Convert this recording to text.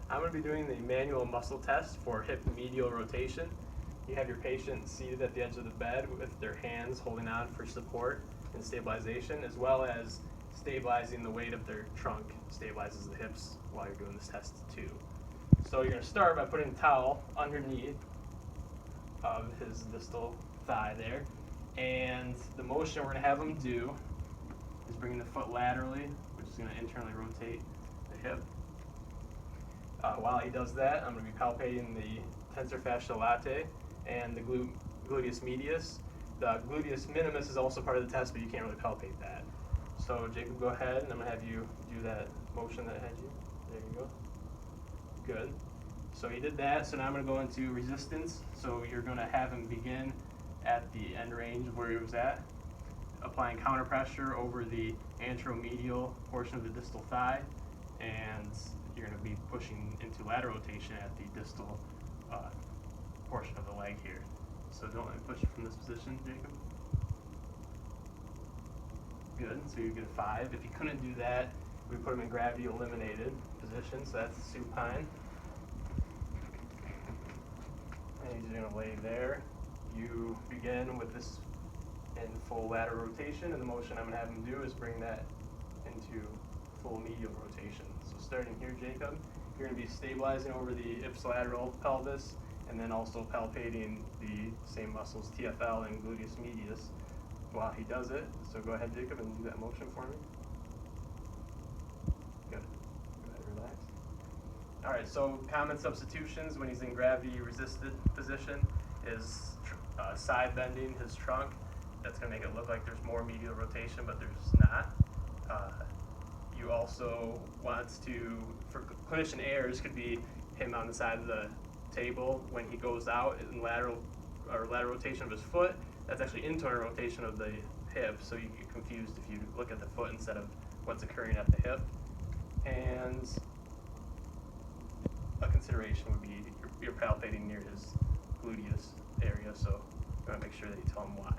I'm going to be doing the manual muscle test for hip medial rotation. You have your patient seated at the edge of the bed with their hands holding on for support and stabilization, as well as stabilizing the weight of their trunk stabilizes the hips while you're doing this test too. So you're going to start by putting a towel underneath of his distal thigh there, and the motion we're going to have him do is bringing the foot laterally, which is going to internally rotate the hip. While he does that, I'm going to be palpating the tensor fasciae latae and the gluteus medius. The gluteus minimus is also part of the test, but you can't really palpate that. So Jacob, go ahead, and I'm going to have you do that motion that I had you. There you go. Good. So he did that, so now I'm going to go into resistance. So you're going to have him begin at the end range where he was at, applying counter pressure over the anteromedial portion of the distal thigh, and you're going to be pushing into lateral rotation at the distal portion of the leg here. So don't let me push it from this position, Jacob. Good, so you get a 5. If you couldn't do that, we put him in gravity eliminated position, so that's supine. And he's going to lay there. You begin with this in full lateral rotation, and the motion I'm going to have him do is bring that into full medial rotation. So starting here, Jacob, you're going to be stabilizing over the ipsilateral pelvis, and then also palpating the same muscles, TFL and gluteus medius, while he does it. So go ahead, Jacob, and do that motion for me. Good. Go ahead, relax. All right, so common substitutions when he's in gravity-resisted position is side bending his trunk. That's going to make it look like there's more medial rotation, but there's not. You also want to, for clinician errors, could be him on the side of the table when he goes out in lateral rotation of his foot. That's actually internal rotation of the hip, so you get confused if you look at the foot instead of what's occurring at the hip. And a consideration would be you're palpating near his gluteus area, so you want to make sure that you tell him why.